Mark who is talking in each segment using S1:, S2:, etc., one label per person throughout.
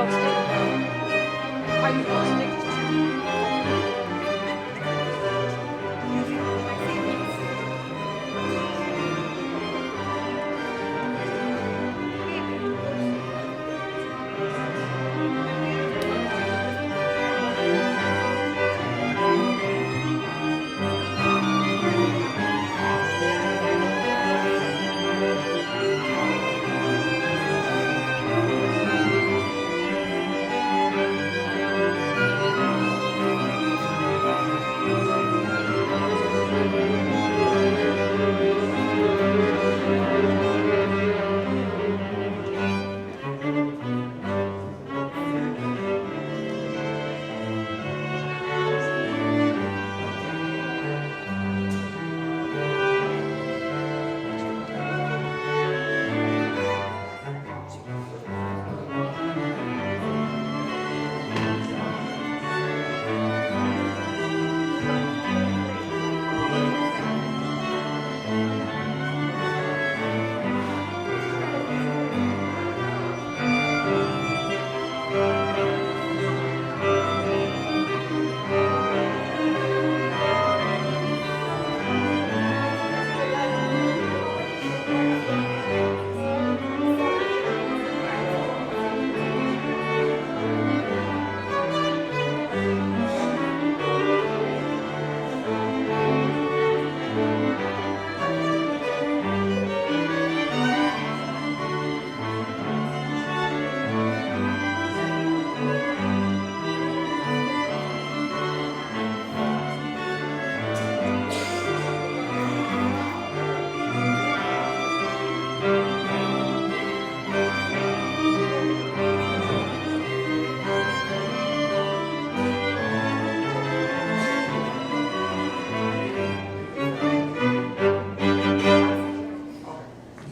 S1: hosting? Are you hosting?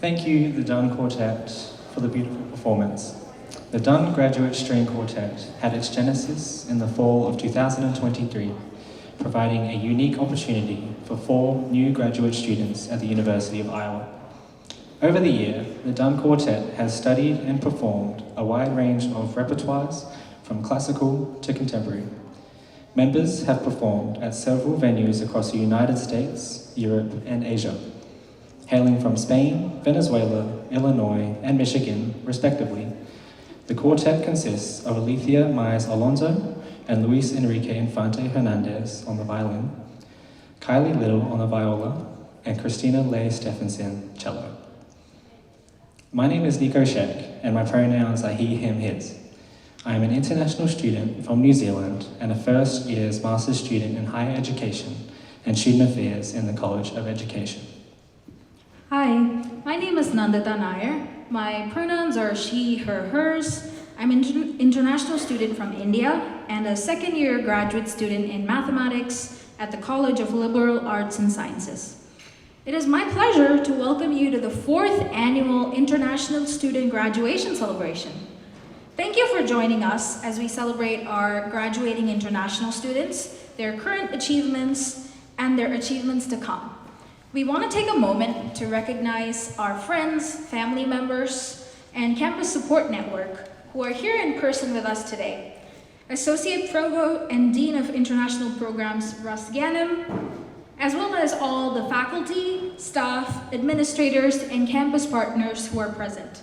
S2: Thank you, the Dunn Quartet, for the beautiful performance. The Dunn Graduate String Quartet had its genesis in the fall of 2023, providing a unique opportunity for 4 new graduate students at the University of Iowa. Over the year, the Dunn Quartet has studied and performed a wide range of repertoires from classical to contemporary. Members have performed at several venues across the United States, Europe, and Asia, hailing from Spain, Venezuela, Illinois, and Michigan, respectively. The quartet consists of Alethea Mize Alonso and Luis Enrique Infante Hernandez on the violin, Kylie Little on the viola, and Christina Leigh Stephenson, cello. My name is Nico Sheck, and my pronouns are he, him, his. I am an international student from New Zealand and a first year's master's student in higher education and student affairs in the College of Education.
S3: Hi, my name is Nandita Nair. My pronouns are she, her, hers. I'm an international student from India and a second-year graduate student in mathematics at the College of Liberal Arts and Sciences. It is my pleasure to welcome you to the 4th Annual International Student Graduation Celebration. Thank you for joining us as we celebrate our graduating international students, their current achievements, and their achievements to come. We want to take a moment to recognize our friends, family members, and campus support network who are here in person with us today. Associate Provost and Dean of International Programs, Russ Ganem, as well as all the faculty, staff, administrators, and campus partners who are present.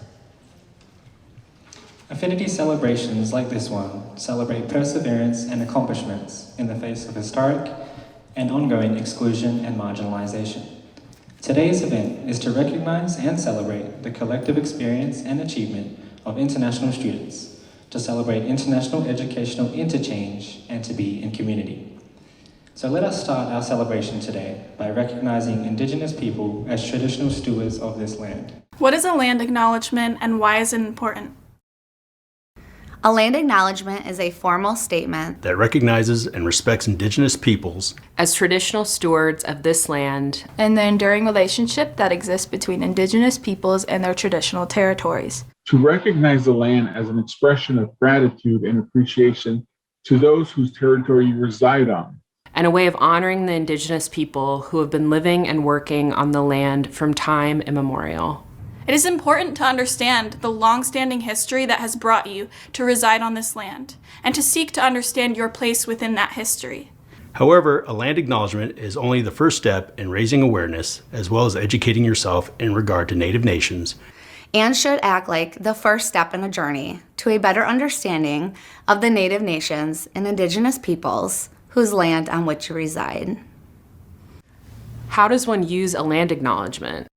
S2: Affinity celebrations like this one celebrate perseverance and accomplishments in the face of historic and ongoing exclusion and marginalization. Today's event is to recognize and celebrate the collective experience and achievement of international students, to celebrate international educational interchange, and to be in community. So let us start our celebration today by recognizing Indigenous people as traditional stewards of this land.
S4: What is a land acknowledgement and why is it important?
S5: A land acknowledgement is a formal statement
S6: that recognizes and respects Indigenous peoples
S7: as traditional stewards of this land
S4: and the enduring relationship that exists between Indigenous peoples and their traditional territories.
S8: To recognize the land as an expression of gratitude and appreciation to those whose territory you reside on.
S7: and a way of honoring the Indigenous people who have been living and working on the land from time immemorial.
S9: It is important to understand the long-standing history that has brought you to reside on this land, and to seek to understand your place within that history.
S6: However, a land acknowledgement is only the first step in raising awareness as well as educating yourself in regard to Native nations,
S5: and should act like the first step in a journey to a better understanding of the Native nations and Indigenous peoples whose land on which you reside.
S7: How does one use a land acknowledgement?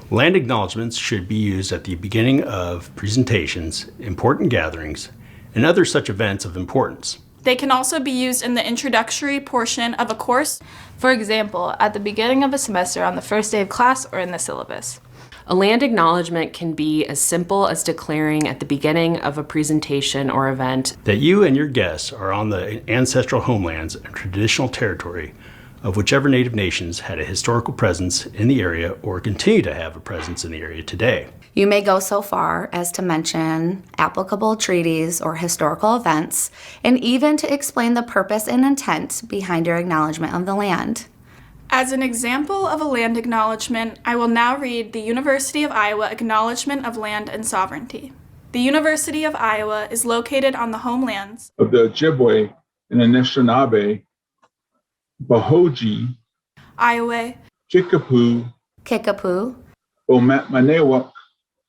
S6: Land acknowledgements should be used at the beginning of presentations, important gatherings, and other such events of importance.
S9: They can also be used in the introductory portion of a course.
S4: For example, at the beginning of a semester on the first day of class or in the syllabus.
S7: A land acknowledgement can be as simple as declaring at the beginning of a presentation or event
S6: That you and your guests are on the ancestral homelands and traditional territory of whichever Native nations had a historical presence in the area or continue to have a presence in the area today.
S5: You may go so far as to mention applicable treaties or historical events, and even to explain the purpose and intent behind your acknowledgement of the land.
S9: As an example of a land acknowledgement, I will now read the University of Iowa Acknowledgement of Land and Sovereignty. The University of Iowa is located on the homelands
S8: of the Ojibwe and Anishinaabe, Bahoji,
S9: Iowa,
S8: Kickapoo,
S5: Kickapoo,
S8: Omatmanewak,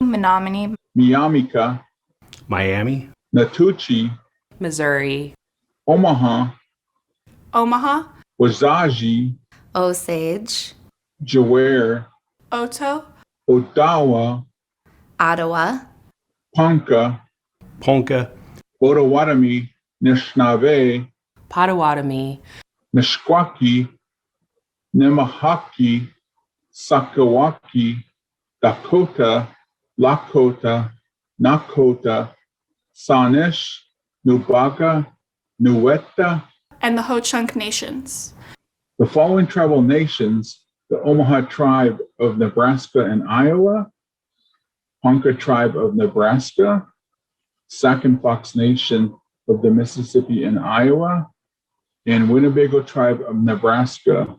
S4: Menominee,
S8: Miamika,
S6: Miami,
S8: Natuchi,
S7: Missouri,
S8: Omaha,
S9: Omaha,
S8: Wazaji,
S5: Osage,
S8: Jaware,
S9: Oto,
S8: Odawa,
S5: Ottawa,
S8: Ponca,
S6: Ponca,
S8: Potawatomi, Nishnawbe,
S7: Potawatomi,
S8: Meskwaki, Nemahaki, Sakawaki, Dakota, Lakota, Nakota, Sanish, Nubaga, Nuweta.
S9: and the Ho-Chunk Nations.
S8: The following tribal nations: the Omaha tribe of Nebraska and Iowa, Ponca tribe of Nebraska, Sac and Fox Nation of the Mississippi and Iowa, and Winnebago tribe of Nebraska,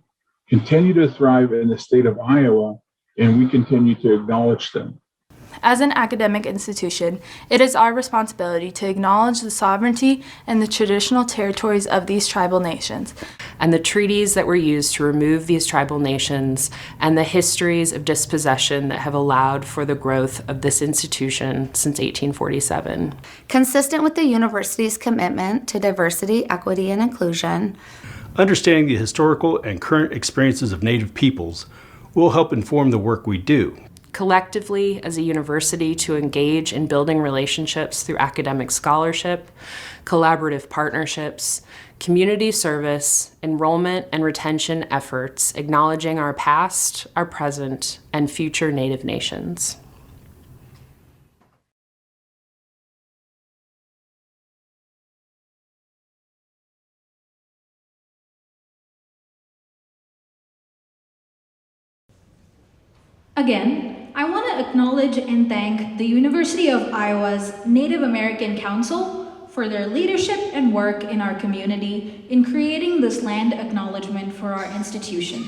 S8: continue to thrive in the state of Iowa, and we continue to acknowledge them.
S4: As an academic institution, it is our responsibility to acknowledge the sovereignty and the traditional territories of these tribal nations,
S7: and the treaties that were used to remove these tribal nations, and the histories of dispossession that have allowed for the growth of this institution since 1847.
S5: consistent with the university's commitment to diversity, equity, and inclusion.
S6: Understanding the historical and current experiences of Native peoples will help inform the work we do.
S7: Collectively, as a university, to engage in building relationships through academic scholarship, collaborative partnerships, community service, enrollment and retention efforts, acknowledging our past, our present, and future Native nations.
S3: Again, I want to acknowledge and thank the University of Iowa's Native American Council for their leadership and work in our community in creating this land acknowledgement for our institution.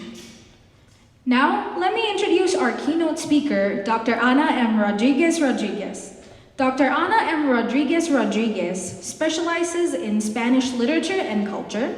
S3: Now, let me introduce our keynote speaker, Dr. Ana M. Rodriguez. Dr. Ana M. Rodriguez specializes in Spanish literature and culture.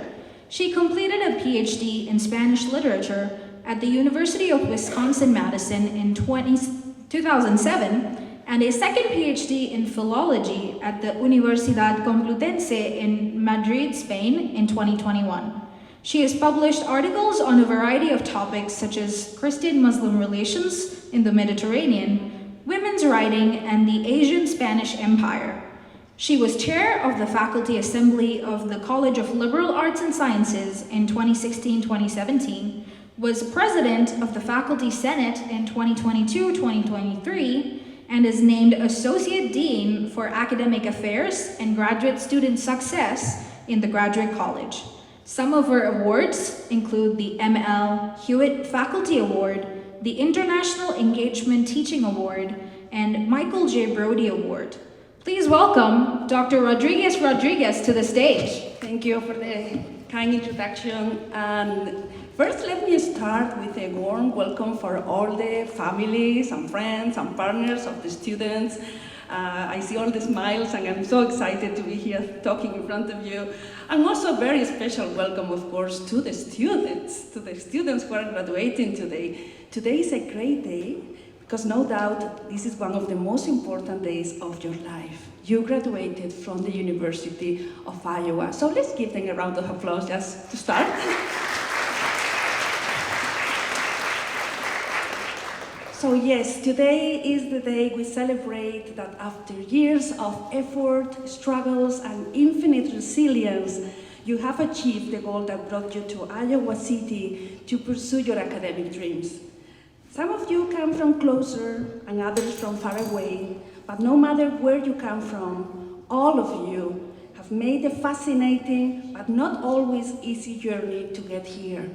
S3: She completed a PhD in Spanish literature at the University of Wisconsin-Madison in 2007, and a second PhD in philology at the Universidad Complutense in Madrid, Spain in 2021. She has published articles on a variety of topics such as Christian-Muslim relations in the Mediterranean, women's writing, and the Asian Spanish Empire. She was chair of the Faculty Assembly of the College of Liberal Arts and Sciences in 2016-2017, was president of the Faculty Senate in 2022-2023, and is named Associate Dean for Academic Affairs and Graduate Student Success in the Graduate College. Some of her awards include the M.L. Hewitt Faculty Award, the International Engagement Teaching Award, and Michael J. Brody Award. Please welcome Dr. Rodriguez to the stage.
S1: Thank you for the
S10: kind introduction. And first, let me start with a warm welcome for all the families and friends and partners of the students. I see all the smiles and I'm so excited to be here talking in front of you. And also a very special welcome, of course, to the students who are graduating today. Today is a great day because no doubt this is one of the most important days of your life. You graduated from the University of Iowa. So let's give them a round of applause just to start. So yes, today is the day we celebrate that after years of effort, struggles, and infinite resilience, you have achieved the goal that brought you to Iowa City to pursue your academic dreams. Some of you come from closer and others from far away, but no matter where you come from, all of you have made a fascinating but not always easy journey to get here.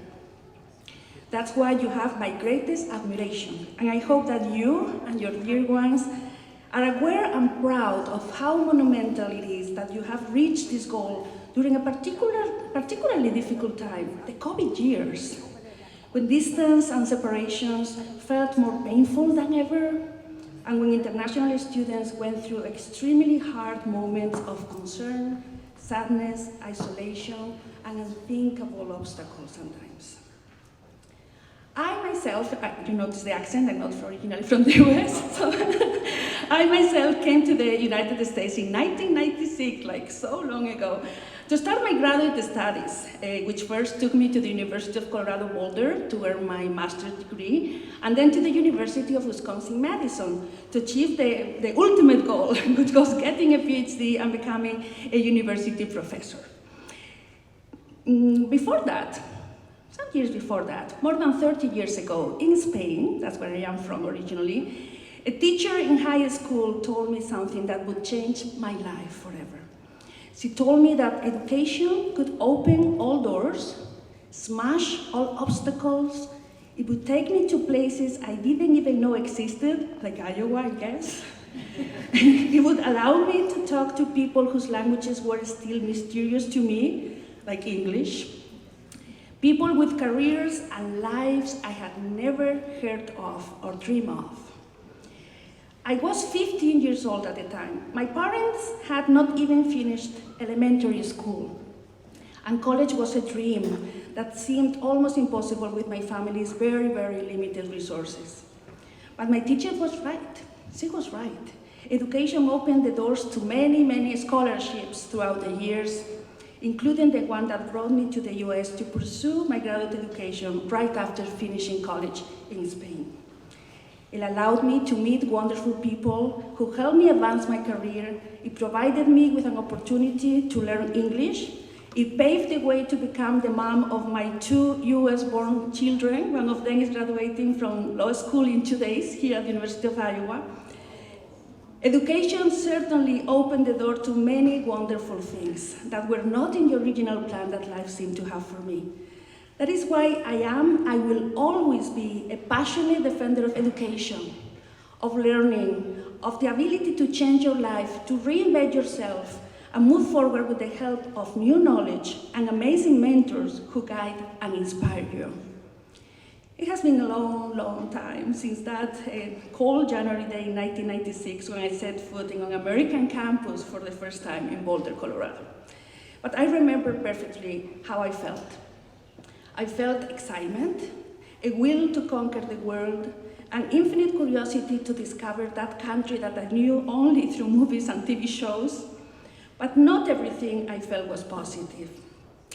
S10: That's why you have my greatest admiration, and I hope that you and your dear ones are aware and proud of how monumental it is that you have reached this goal during a particularly difficult time, the COVID years, when distance and separations felt more painful than ever, and when international students went through extremely hard moments of concern, sadness, isolation, and unthinkable obstacles sometimes. I myself, you notice the accent, I'm not originally from the US, so I myself came to the United States in 1996, like so long ago, to start my graduate studies, which first took me to the University of Colorado Boulder to earn my master's degree, and then to the University of Wisconsin-Madison to achieve the ultimate goal, which was getting a PhD and becoming a university professor. Before that, some years before that, more than 30 years ago, in Spain, that's where I am from originally, a teacher in high school told me something that would change my life forever. She told me that education could open all doors, smash all obstacles. It would take me to places I didn't even know existed, like Iowa, I guess. It would allow me to talk to people whose languages were still mysterious to me, like English. People with careers and lives I had never heard of or dreamed of. I was 15 years old at the time. My parents had not even finished elementary school, and college was a dream that seemed almost impossible with my family's very, very limited resources. But my teacher was right. She was right. Education opened the doors to many, many scholarships throughout the years, including the one that brought me to the US to pursue my graduate education right after finishing college in Spain. It allowed me to meet wonderful people who helped me advance my career. It provided me with an opportunity to learn English. It paved the way to become the mom of my 2 US-born children. One of them is graduating from law school in 2 days here at the University of Iowa. Education certainly opened the door to many wonderful things that were not in the original plan that life seemed to have for me. That is why I will always be a passionate defender of education, of learning, of the ability to change your life, to reinvent yourself, and move forward with the help of new knowledge and amazing mentors who guide and inspire you. It has been a long, long time since that cold January day in 1996 when I set foot in an American campus for the first time in Boulder, Colorado. But I remember perfectly how I felt. I felt excitement, a will to conquer the world, an infinite curiosity to discover that country that I knew only through movies and TV shows. But not everything I felt was positive.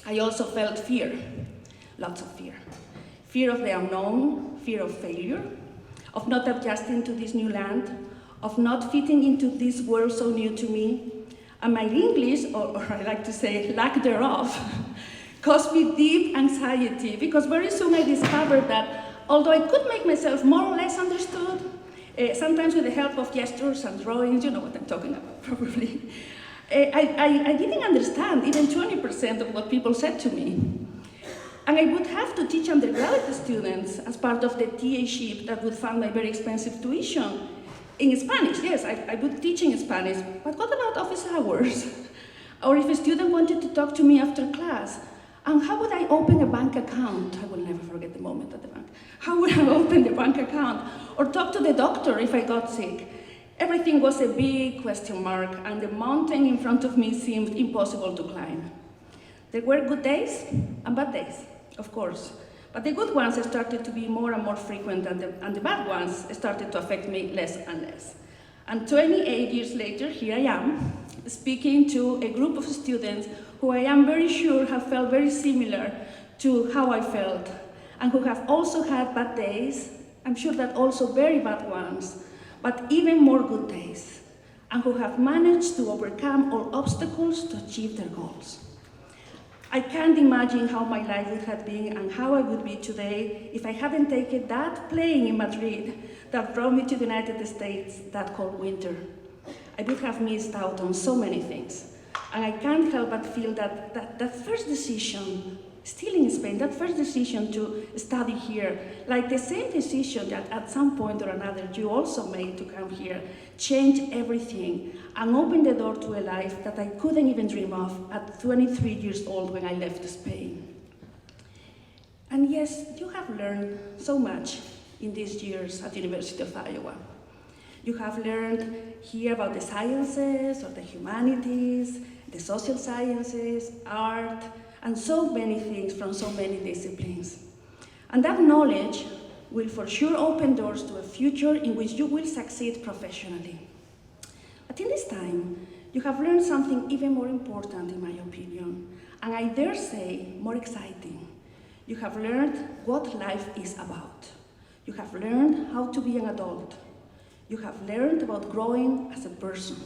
S10: I also felt fear, lots of fear. Fear of the unknown, fear of failure, of not adjusting to this new land, of not fitting into this world so new to me. And my English, or I like to say lack thereof, caused me deep anxiety because very soon I discovered that although I could make myself more or less understood, sometimes with the help of gestures and drawings, you know what I'm talking about probably, I didn't understand even 20% of what people said to me. And I would have to teach undergraduate students as part of the TA-ship that would fund my very expensive tuition in Spanish. Yes, I would teach in Spanish, but what about office hours? Or if a student wanted to talk to me after class, And how would I open a bank account? I will never forget the moment at the bank. How would I open the bank account? Or talk to the doctor if I got sick? Everything was a big question mark, and the mountain in front of me seemed impossible to climb. There were good days and bad days, of course. But the good ones started to be more and more frequent, and the bad ones started to affect me less and less. And 28 years later, here I am, speaking to a group of students who I am very sure have felt very similar to how I felt, and who have also had bad days, I'm sure that also very bad ones, but even more good days, and who have managed to overcome all obstacles to achieve their goals. I can't imagine how my life would have been and how I would be today if I hadn't taken that plane in Madrid that brought me to the United States that cold winter. I would have missed out on so many things. And I can't help but feel that first decision, still in Spain, that first decision to study here, like the same decision that at some point or another you also made to come here, changed everything and opened the door to a life that I couldn't even dream of at 23 years old when I left Spain. And yes, you have learned so much in these years at the University of Iowa. You have learned here about the sciences or the humanities, the social sciences, art, and so many things from so many disciplines. And that knowledge will for sure open doors to a future in which you will succeed professionally. But in this time, you have learned something even more important, in my opinion, and I dare say more exciting. You have learned what life is about. You have learned how to be an adult. You have learned about growing as a person.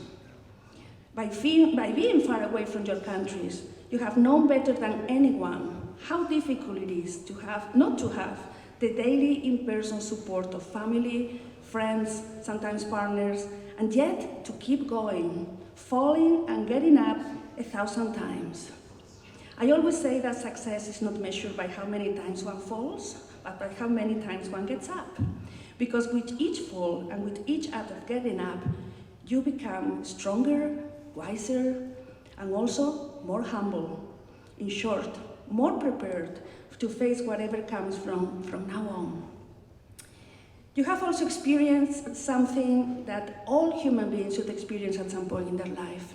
S10: By being far away from your countries, you have known better than anyone how difficult it is to have, not to have, the daily in-person support of family, friends, sometimes partners, and yet to keep going, falling and getting up 1,000 times. I always say that success is not measured by how many times one falls, but by how many times one gets up. Because with each fall and with each act of getting up, you become stronger, wiser, and also more humble. In short, more prepared to face whatever comes from now on. You have also experienced something that all human beings should experience at some point in their life,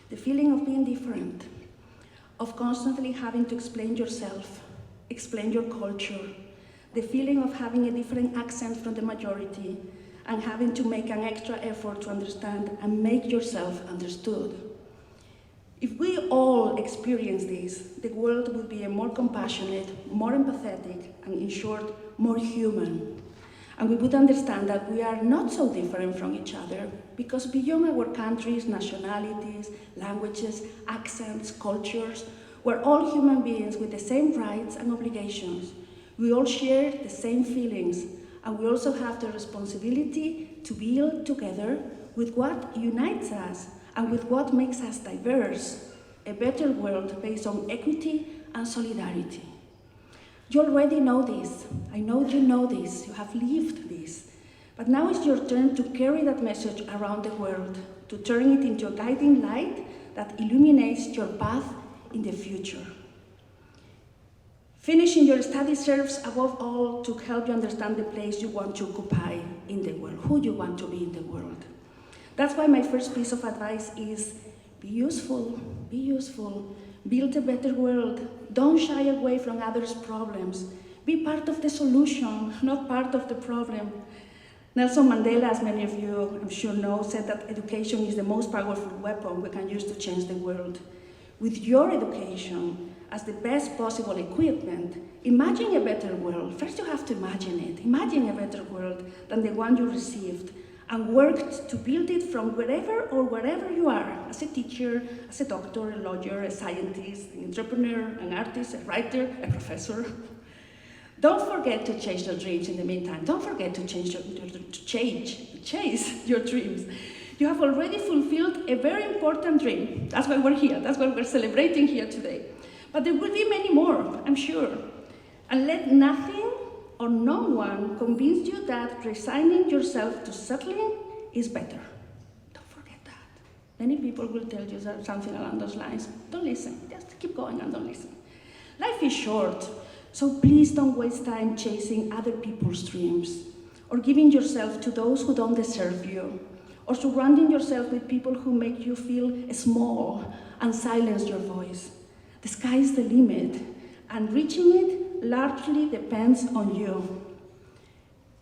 S10: the feeling of being different, of constantly having to explain yourself, explain your culture, the feeling of having a different accent from the majority, and having to make an extra effort to understand and make yourself understood. If we all experience this, the world would be a more compassionate, more empathetic, and in short, more human. And we would understand that we are not so different from each other, because beyond our countries, nationalities, languages, accents, cultures, we're all human beings with the same rights and obligations. We all share the same feelings, and we also have the responsibility to build together with what unites us and with what makes us diverse, a better world based on equity and solidarity. You already know this. I know you know this. You have lived this. But now it's your turn to carry that message around the world, to turn it into a guiding light that illuminates your path in the future. Finishing your study serves above all to help you understand the place you want to occupy in the world, who you want to be in the world. That's why my first piece of advice is be useful, build a better world, don't shy away from others' problems, be part of the solution, not part of the problem. Nelson Mandela, as many of you I'm sure know, said that education is the most powerful weapon we can use to change the world. With your education as the best possible equipment, imagine a better world. First you have to imagine it. Imagine a better world than the one you received, and work to build it from wherever or wherever you are, as a teacher, as a doctor, a lawyer, a scientist, an entrepreneur, an artist, a writer, a professor. Don't forget to chase your dreams in the meantime. Don't forget to chase your dreams. You have already fulfilled a very important dream. That's why we're here. That's why we're celebrating here today. But there will be many more, I'm sure. And let nothing or no one convince you that resigning yourself to settling is better. Don't forget that. Many people will tell you something along those lines. Don't listen. Just keep going and don't listen. Life is short, so please don't waste time chasing other people's dreams, or giving yourself to those who don't deserve you, or surrounding yourself with people who make you feel small and silence your voice. The sky is the limit, and reaching it largely depends on you.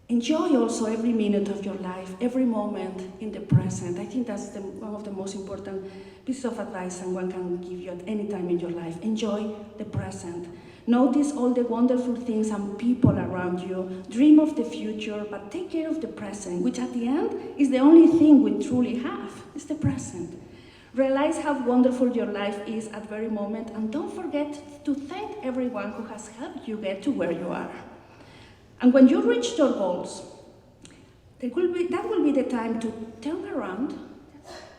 S10: Enjoy also every minute of your life, every moment in the present. I think that's one of the most important pieces of advice someone can give you at any time in your life. Enjoy the present. Notice all the wonderful things and people around you. Dream of the future, but take care of the present, which at the end is the only thing we truly have, is the present. Realize how wonderful your life is at very moment, and don't forget to thank everyone who has helped you get to where you are. And when you reach your goals, that will be the time to turn around,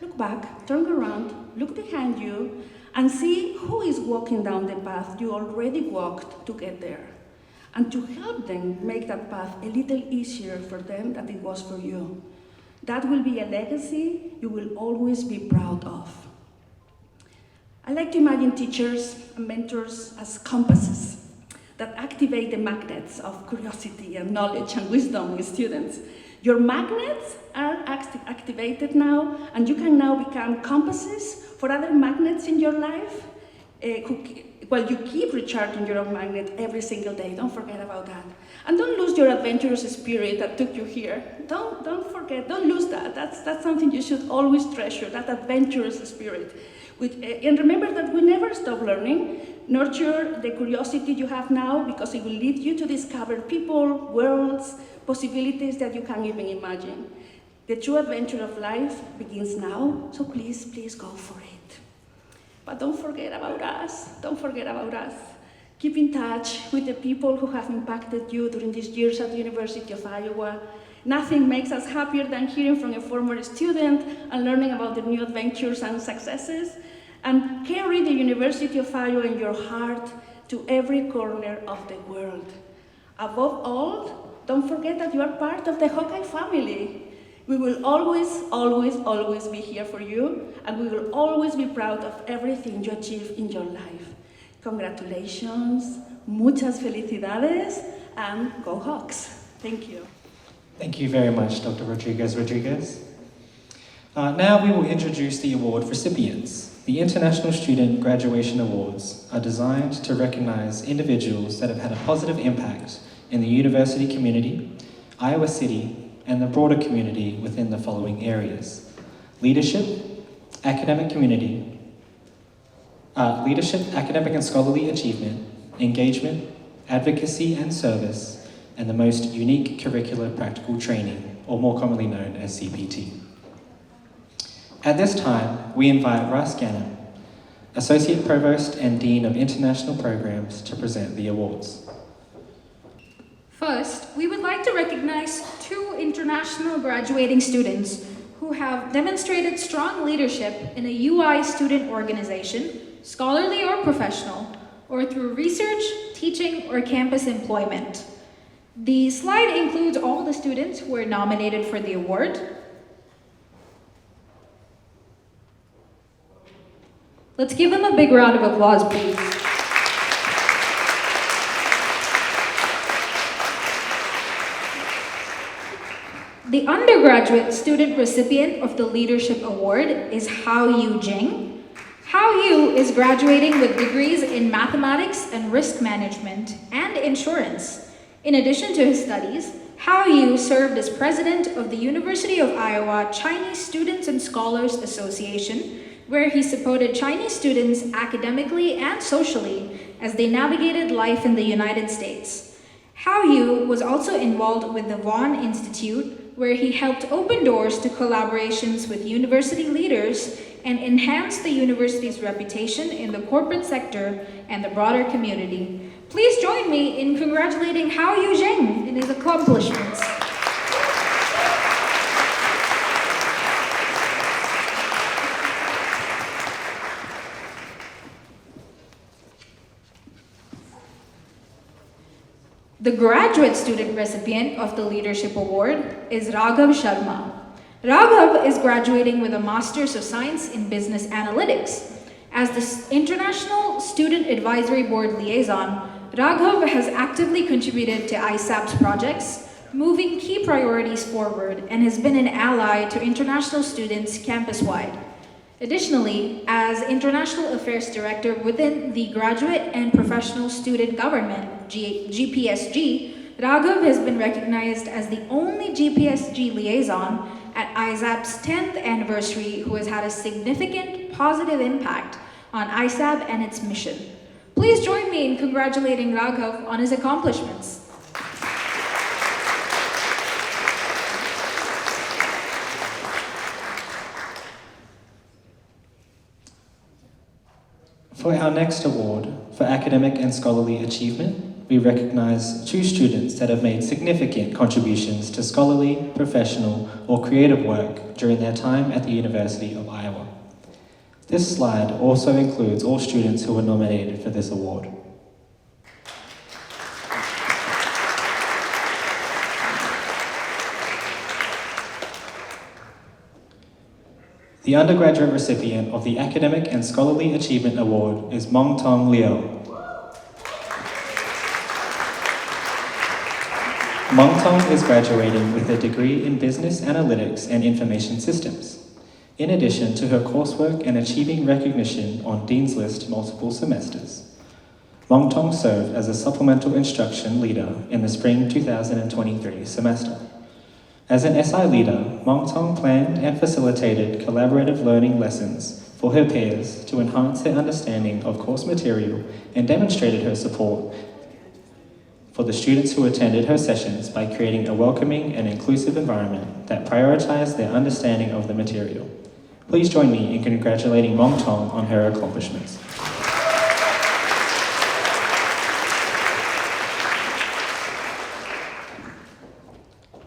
S10: look back, turn around, look behind you, and see who is walking down the path you already walked to get there, and to help them make that path a little easier for them than it was for you. That will be a legacy you will always be proud of. I like to imagine teachers and mentors as compasses that activate the magnets of curiosity and knowledge and wisdom with students. Your magnets are activated now, and you can now become compasses for other magnets in your life. While you keep recharging your own magnet every single day, don't forget about that. And don't lose your adventurous spirit that took you here. Don't forget, don't lose that. That's something you should always treasure, that adventurous spirit. And remember that we never stop learning. Nurture the curiosity you have now, because it will lead you to discover people, worlds, possibilities that you can't even imagine. The true adventure of life begins now, so please, please go for it. But don't forget about us. Don't forget about us. Keep in touch with the people who have impacted you during these years at the University of Iowa. Nothing makes us happier than hearing from a former student and learning about their new adventures and successes. And carry the University of Iowa in your heart to every corner of the world. Above all, don't forget that you are part of the Hawkeye family. We will always, always, always be here for you, and we will always be proud of everything you achieve in your life. Congratulations, muchas felicidades, and go Hawks. Thank you.
S2: Thank you very much, Dr. Rodriguez. Now we will introduce the award recipients. The International Student Graduation Awards are designed to recognize individuals that have had a positive impact in the university community, Iowa City, and the broader community within the following areas: leadership, academic and scholarly achievement, engagement, advocacy and service, and the most unique curricular practical training, or more commonly known as CPT. At this time, we invite Russ Gannon, Associate Provost and Dean of International Programs, to present the awards.
S3: First, we would like to recognize 2 international graduating students who have demonstrated strong leadership in a UI student organization, scholarly or professional, or through research, teaching, or campus employment. The slide includes all the students who were nominated for the award. Let's give them a big round of applause, please. The undergraduate student recipient of the Leadership Award is Hao Yu Jing. Hao Yu is graduating with degrees in mathematics and risk management and insurance. In addition to his studies, Hao Yu served as president of the University of Iowa Chinese Students and Scholars Association, where he supported Chinese students academically and socially as they navigated life in the United States. Hao Yu was also involved with the Vaughan Institute, where he helped open doors to collaborations with university leaders and enhanced the university's reputation in the corporate sector and the broader community. Please join me in congratulating Hao Yu Jing in his accomplishments. The graduate student recipient of the Leadership Award is Raghav Sharma. Raghav is graduating with a Master's of Science in Business Analytics. As the International Student Advisory Board liaison, Raghav has actively contributed to ISAP's projects, moving key priorities forward, and has been an ally to international students campus-wide. Additionally, as International Affairs Director within the Graduate and Professional Student Government, GPSG, Raghav has been recognized as the only GPSG liaison at ISAP's 10th anniversary who has had a significant positive impact on ISAP and its mission. Please join me in congratulating Raghav on his accomplishments.
S2: For our next award, for academic and scholarly achievement, we recognize 2 students that have made significant contributions to scholarly, professional, or creative work during their time at the University of Iowa. This slide also includes all students who were nominated for this award. The undergraduate recipient of the Academic and Scholarly Achievement Award is Mong Tong Liu. Mong Tong is graduating with a degree in Business Analytics and Information Systems. In addition to her coursework and achieving recognition on Dean's List multiple semesters, Mong Tong served as a supplemental instruction leader in the spring 2023 semester. As an SI leader, Mong Tong planned and facilitated collaborative learning lessons for her peers to enhance their understanding of course material and demonstrated her support for the students who attended her sessions by creating a welcoming and inclusive environment that prioritized their understanding of the material. Please join me in congratulating Mong Tong on her accomplishments.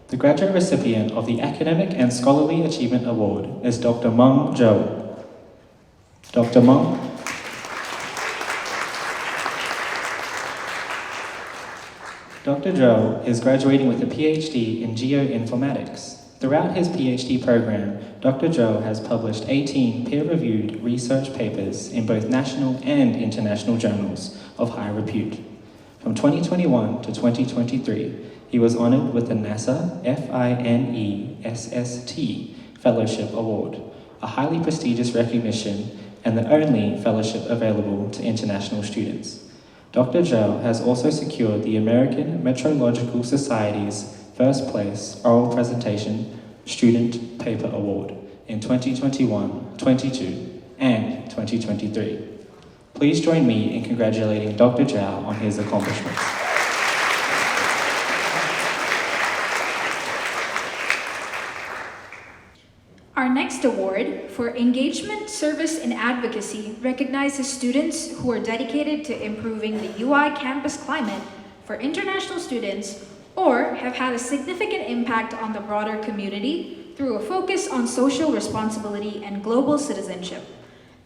S2: The graduate recipient of the Academic and Scholarly Achievement Award is Dr. Meng Zhou. Dr. Meng. Dr. Zhou is graduating with a PhD in geoinformatics. Throughout his PhD program, Dr. Zhou has published 18 peer-reviewed research papers in both national and international journals of high repute. From 2021 to 2023, he was honored with the NASA FINESST Fellowship Award, a highly prestigious recognition and the only fellowship available to international students. Dr. Zhou has also secured the American Meteorological Society's first place oral presentation student paper award in 2021, 22, and 2023. Please join me in congratulating Dr. Zhou on his accomplishments.
S3: Our next award for engagement, service, and advocacy recognizes students who are dedicated to improving the UI campus climate for international students or have had a significant impact on the broader community through a focus on social responsibility and global citizenship.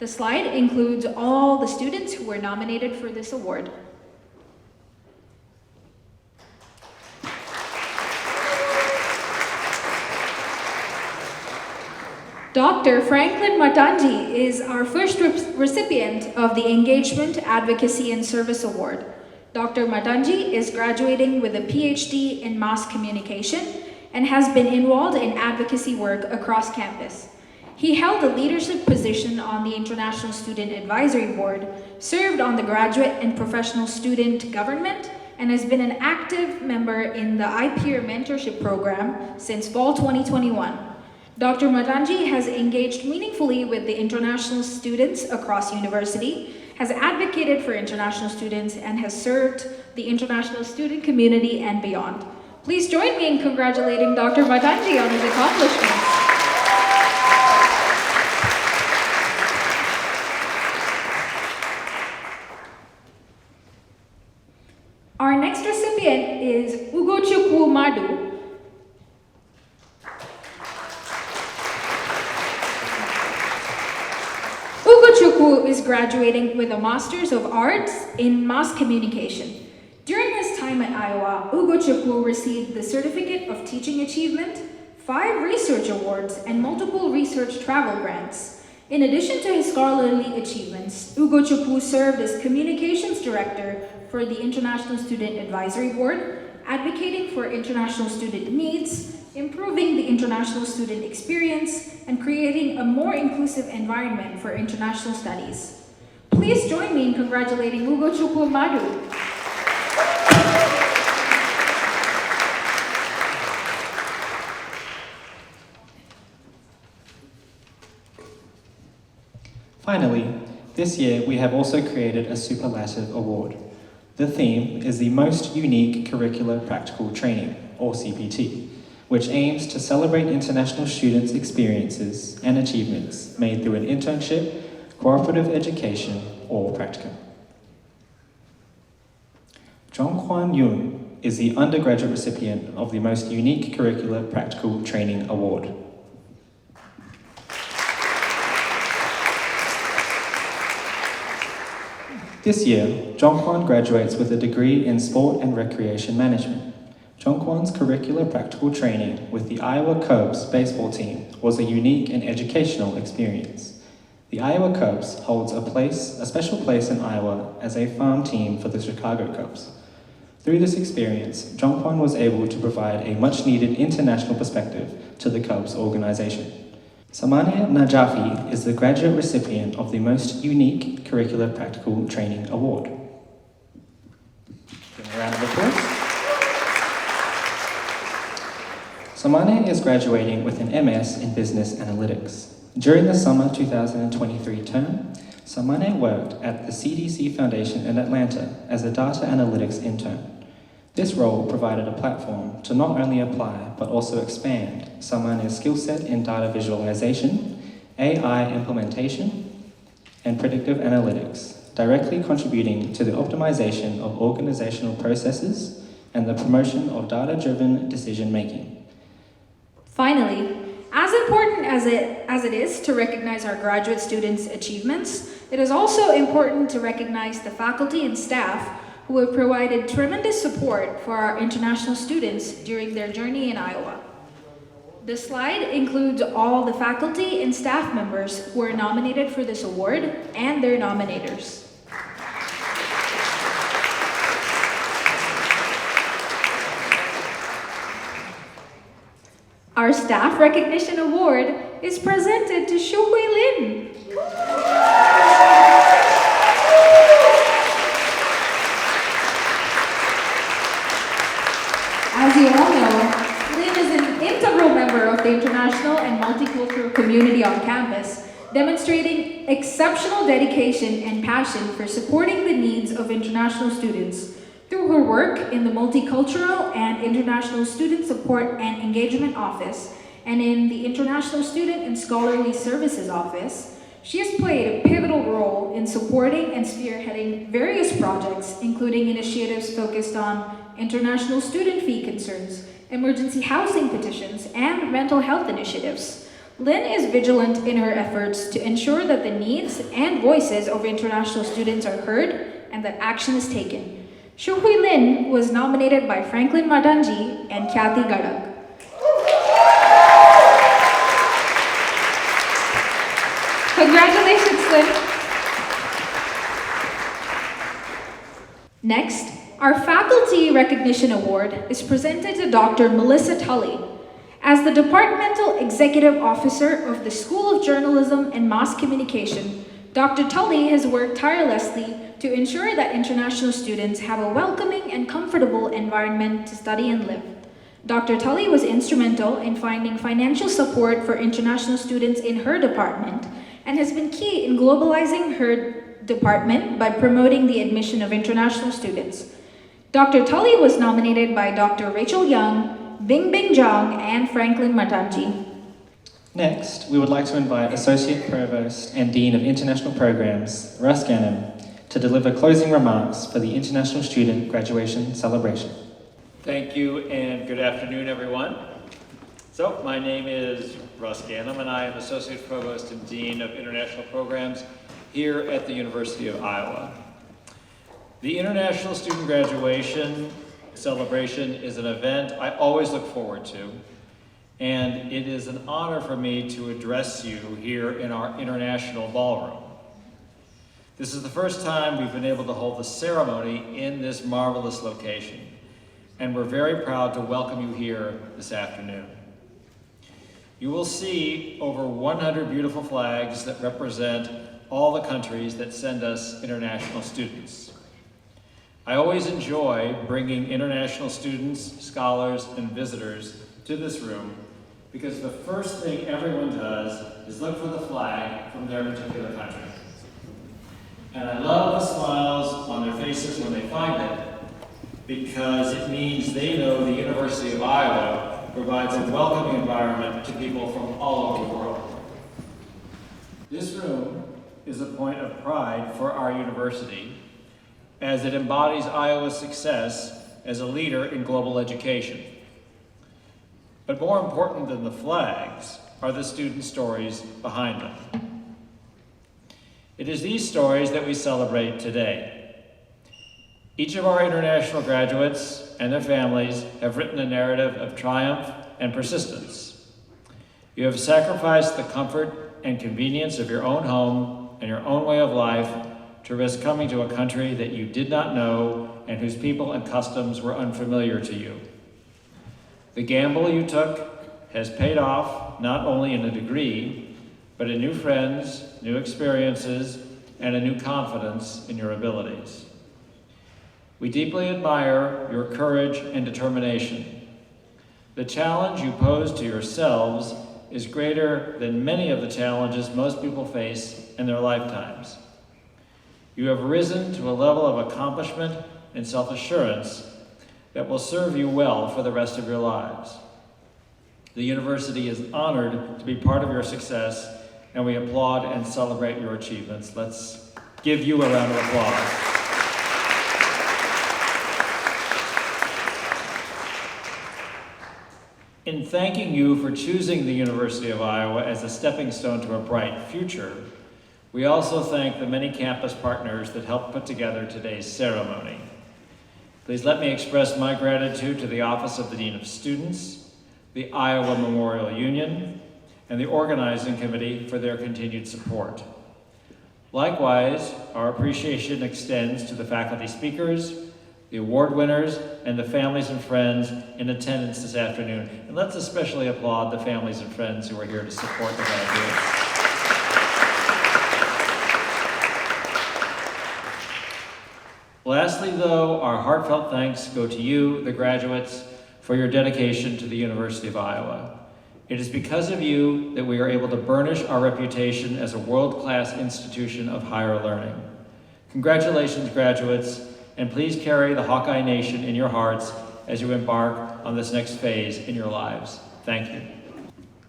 S3: The slide includes all the students who were nominated for this award. Dr. Franklin Matangi is our first recipient of the Engagement, Advocacy, and Service Award. Dr. Matangi is graduating with a PhD in Mass Communication and has been involved in advocacy work across campus. He held a leadership position on the International Student Advisory Board, served on the Graduate and Professional Student Government, and has been an active member in the iPeer Mentorship Program since fall 2021. Dr. Matangi has engaged meaningfully with the international students across university, has advocated for international students, and has served the international student community and beyond. Please join me in congratulating Dr. Matangi on his accomplishments. Our next recipient is Ugochukwu Madu. Ugochukwu is graduating with a Master's of Arts in Mass Communication. During his time at Iowa, Ugochukwu received the Certificate of Teaching Achievement, 5 research awards, and multiple research travel grants. In addition to his scholarly achievements, Ugo Chupu served as Communications Director for the International Student Advisory Board, advocating for international student needs, improving the international student experience, and creating a more inclusive environment for international studies. Please join me in congratulating Ugo Chupu Madu.
S2: Finally, this year we have also created a Superlative Award. The theme is the Most Unique Curricular Practical Training, or CPT, which aims to celebrate international students' experiences and achievements made through an internship, cooperative education, or practicum. Jongkwan Yoon is the undergraduate recipient of the Most Unique Curricular Practical Training Award. This year, Jongkwan graduates with a degree in Sport and Recreation Management. Jongkwan's curricular practical training with the Iowa Cubs baseball team was a unique and educational experience. The Iowa Cubs holds a special place in Iowa as a farm team for the Chicago Cubs. Through this experience, Jongkwan was able to provide a much-needed international perspective to the Cubs organization. Samania Najafi is the graduate recipient of the Most Unique Curricular Practical Training Award. Give a round of applause. Samania is graduating with an MS in Business Analytics. During the summer 2023 term, Samania worked at the CDC Foundation in Atlanta as a data analytics intern. This role provided a platform to not only apply but also expand Samania's skill set in data visualization, AI implementation, and predictive analytics, directly contributing to the optimization of organizational processes and the promotion of data-driven decision-making.
S3: Finally, as important as it is to recognize our graduate students' achievements, it is also important to recognize the faculty and staff who have provided tremendous support for our international students during their journey in Iowa. This slide includes all the faculty and staff members who are nominated for this award and their nominators. Our Staff Recognition Award is presented to Shuhui Lin. As you all know, Lin is an integral member of the international and multicultural community on campus, demonstrating exceptional dedication and passion for supporting the needs of international students. Through her work in the Multicultural and International Student Support and Engagement Office and in the International Student and Scholarly Services Office, she has played a pivotal role in supporting and spearheading various projects, including initiatives focused on international student fee concerns, emergency housing petitions, and mental health initiatives. Lin is vigilant in her efforts to ensure that the needs and voices of international students are heard and that action is taken. Shuhui Lin was nominated by Franklin Madanji and Kathy Gadag. Congratulations, Lin. Next, our Faculty Recognition Award is presented to Dr. Melissa Tully. As the Departmental Executive Officer of the School of Journalism and Mass Communication, Dr. Tully has worked tirelessly to ensure that international students have a welcoming and comfortable environment to study and live. Dr. Tully was instrumental in finding financial support for international students in her department and has been key in globalizing her department by promoting the admission of international students. Dr. Tully was nominated by Dr. Rachel Young, Bingbing Zhang, and Franklin Matanji.
S2: Next, we would like to invite Associate Provost and Dean of International Programs, Russ Gannon, to deliver closing remarks for the International Student Graduation Celebration.
S11: Thank you and good afternoon, everyone. So, my name is Russ Gannon and I am Associate Provost and Dean of International Programs here at the University of Iowa. The International Student Graduation Celebration is an event I always look forward to. and it is an honor for me to address you here in our International Ballroom. This is the first time we've been able to hold the ceremony in this marvelous location, and we're very proud to welcome you here this afternoon. You will see over 100 beautiful flags that represent all the countries that send us international students. I always enjoy bringing international students, scholars, and visitors to this room because the first thing everyone does is look for the flag from their particular country. And I love the smiles on their faces when they find it because it means they know the University of Iowa provides a welcoming environment to people from all over the world. This room is a point of pride for our university as it embodies Iowa's success as a leader in global education. But more important than the flags are the student stories behind them. It is these stories that we celebrate today. Each of our international graduates and their families have written a narrative of triumph and persistence. You have sacrificed the comfort and convenience of your own home and your own way of life to risk coming to a country that you did not know and whose people and customs were unfamiliar to you. The gamble you took has paid off not only in a degree, but in new friends, new experiences, and a new confidence in your abilities. We deeply admire your courage and determination. The challenge you pose to yourselves is greater than many of the challenges most people face in their lifetimes. You have risen to a level of accomplishment and self-assurance that will serve you well for the rest of your lives. The university is honored to be part of your success, and we applaud and celebrate your achievements. Let's give you a round of applause. In thanking you for choosing the University of Iowa as a stepping stone to a bright future, we also thank the many campus partners that helped put together today's ceremony. Please let me express my gratitude to the Office of the Dean of Students, the Iowa Memorial Union, and the organizing committee for their continued support. Likewise, our appreciation extends to the faculty speakers, the award winners, and the families and friends in attendance this afternoon. And let's especially applaud the families and friends who are here to support the graduates. Lastly, though, our heartfelt thanks go to you, the graduates, for your dedication to the University of Iowa. It is because of you that we are able to burnish our reputation as a world-class institution of higher learning. Congratulations, graduates, and please carry the Hawkeye Nation in your hearts as you embark on this next phase in your lives. Thank you.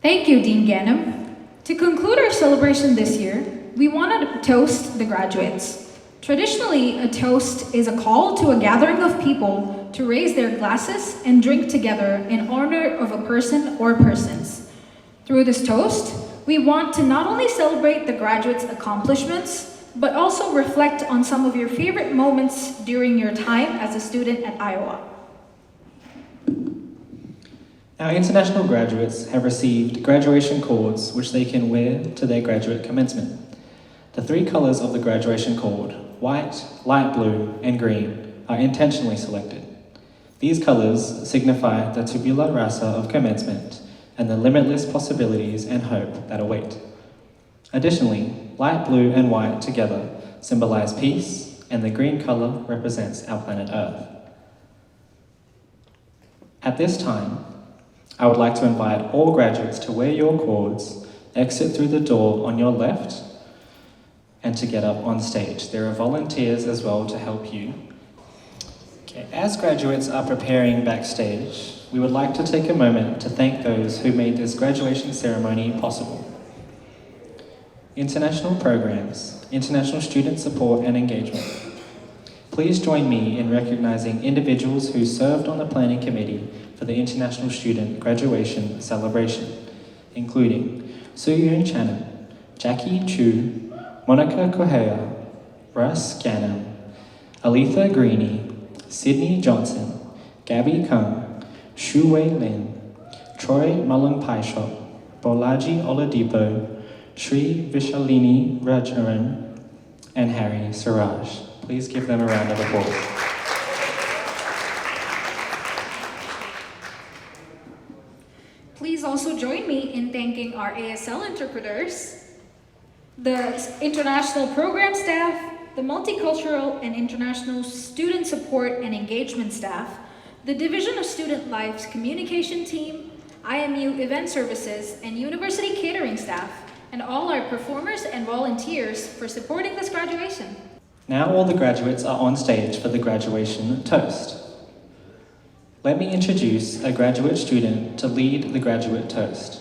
S3: Thank you, Dean Ganem. To conclude our celebration this year, we want to toast the graduates. Traditionally, a toast is a call to a gathering of people to raise their glasses and drink together in honor of a person or persons. Through this toast, we want to not only celebrate the graduates' accomplishments, but also reflect on some of your favorite moments during your time as a student at Iowa.
S2: Our international graduates have received graduation cords which they can wear to their graduate commencement. The three colors of the graduation cord, white, light blue, and green, are intentionally selected. These colors signify the tabula rasa of commencement and the limitless possibilities and hope that await. Additionally, light blue and white together symbolize peace, and the green color represents our planet Earth. At this time, I would like to invite all graduates to wear your cords, exit through the door on your left, and to get up on stage. There are volunteers as well to help you. Okay, as graduates are preparing backstage, we would like to take a moment to thank those who made this graduation ceremony possible. International programs, international student support and engagement. Please join me in recognizing individuals who served on the planning committee for the International Student Graduation Celebration, including Soo-Yoon Channon, Jackie Chu, Monica Correa, Russ Ganem, Aletha Greeny, Sydney Johnson, Gabby Kung, Shu Wei Lin, Troy Malangpaishop, Bolaji Oladipo, Sri Vishalini Rajaran, and Harry Siraj. Please give them a round of applause.
S3: Please also join me in thanking our ASL interpreters, the international program staff, the multicultural and international student support and engagement staff, the Division of Student Life's communication team, IMU event services, and university catering staff, and all our performers and volunteers for supporting this graduation.
S2: Now all the graduates are on stage for the graduation toast. Let me introduce a graduate student to lead the graduate toast.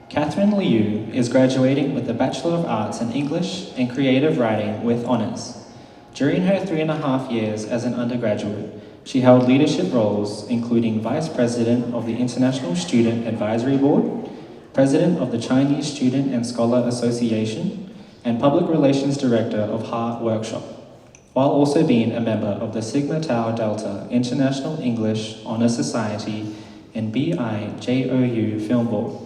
S2: Catherine Liu is graduating with a Bachelor of Arts in English and Creative Writing with honours. During her 3.5 years as an undergraduate, she held leadership roles including Vice President of the International Student Advisory Board, President of the Chinese Student and Scholar Association, and Public Relations Director of Ha Workshop, while also being a member of the Sigma Tau Delta International English Honor Society and BIJOU Film Board.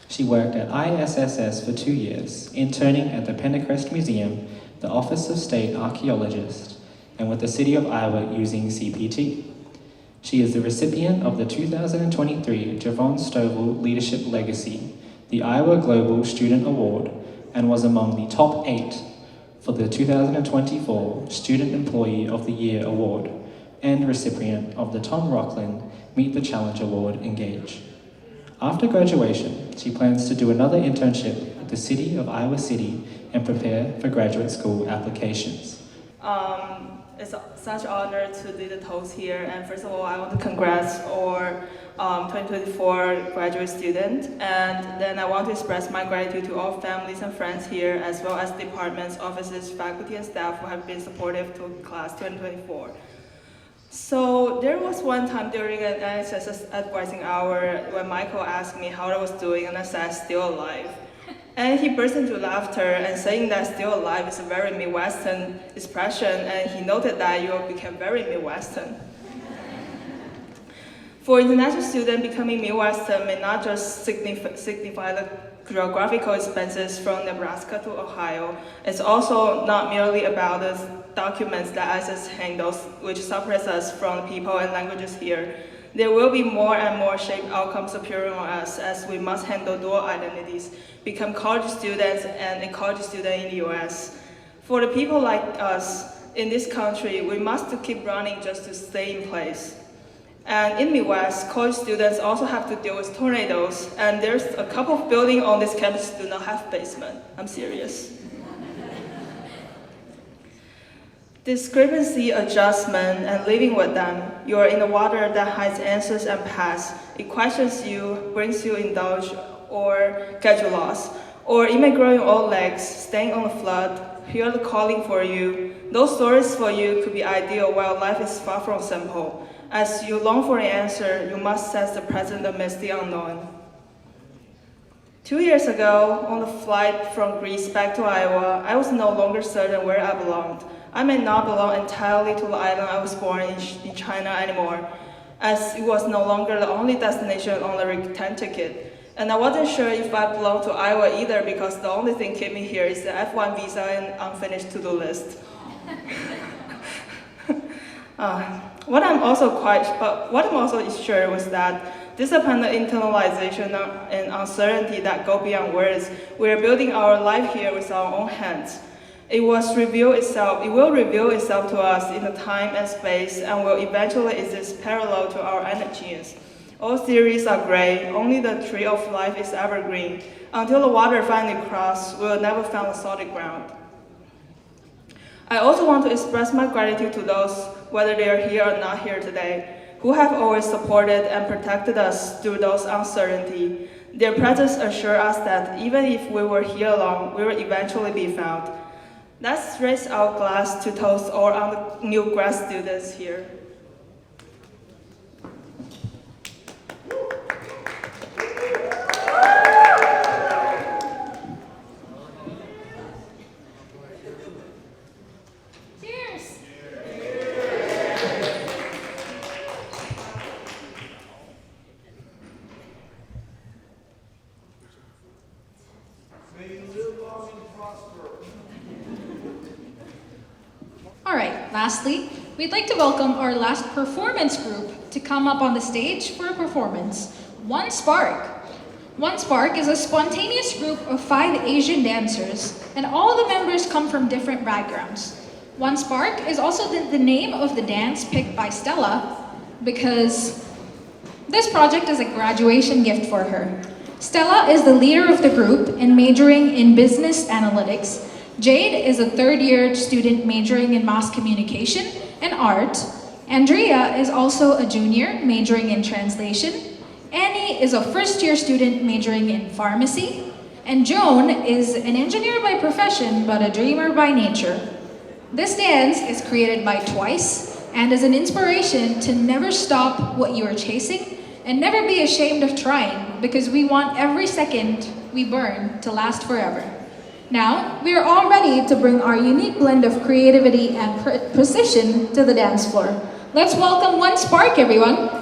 S2: She worked at ISSS for 2 years, interning at the Pentecrest Museum, the Office of State Archaeologist, and with the City of Iowa using CPT. She is the recipient of the 2023 Javon Stovall Leadership Legacy, the Iowa Global Student Award, and was among the top 8 for the 2024 Student Employee of the Year Award, and recipient of the Tom Rockland Meet the Challenge Award Engage. After graduation, she plans to do another internship at the City of Iowa City and prepare for graduate school applications.
S12: It's such an honor to lead the toast here, and first of all, I want to congrats our 2024 graduate student, and then I want to express my gratitude to all families and friends here, as well as departments, offices, faculty, and staff who have been supportive to class 2024. So there was one time during an NSS advising hour when Michael asked me how I was doing, and I said, still alive. And he burst into laughter and saying that still alive is a very Midwestern expression, and he noted that you became very Midwestern. For international students, becoming Midwestern may not just signify the geographical expenses from Nebraska to Ohio. It's also not merely about the documents that ISS handles, which separates us from people and languages here. There will be more and more shaped outcomes appearing on us as we must handle dual identities, become college students and a college student in the US. For the people like us in this country, we must keep running just to stay in place. And in Midwest, college students also have to deal with tornadoes, and there's a couple of buildings on this campus do not have basement. I'm serious. Discrepancy, adjustment, and living with them. You are in the water that hides answers and paths. It questions you, brings you indulge, or get you lost. Or it may grow your old legs, staying on the flood, hear the calling for you. Those stories for you could be ideal while life is far from simple. As you long for an answer, you must sense the present amidst the unknown. 2 years ago, on the flight from Greece back to Iowa, I was no longer certain where I belonged. I may not belong entirely to the island I was born in China anymore, as it was no longer the only destination on the return ticket. And I wasn't sure if I belonged to Iowa either, because the only thing keeping me here is the F1 visa and unfinished to-do list. What I'm also sure was that despite the internalization and uncertainty that go beyond words, we are building our life here with our own hands. It will reveal itself to us in the time and space, and will eventually exist parallel to our energies. All theories are gray, only the tree of life is evergreen. Until the water finally crosses, we will never find solid ground. I also want to express my gratitude to those, whether they are here or not here today, who have always supported and protected us through those uncertainty. Their presence assures us that even if we were here alone, we will eventually be found. Let's raise our glass to toast all our new grad students here.
S3: Cheers! All right, lastly, we'd like to welcome our last performance group to come up on the stage for a performance, One Spark. One Spark is a spontaneous group of 5 Asian dancers, and all the members come from different backgrounds. One Spark is also the name of the dance picked by Stella because this project is a graduation gift for her. Stella is the leader of the group and majoring in business analytics. Jade is a third-year student majoring in mass communication and art. Andrea is also a junior majoring in translation. Annie is a first-year student majoring in pharmacy. And Joan is an engineer by profession but a dreamer by nature. This dance is created by Twice and is an inspiration to never stop what you are chasing and never be ashamed of trying, because we want every second we burn to last forever. Now, we are all ready to bring our unique blend of creativity and precision to the dance floor. Let's welcome One Spark, everyone.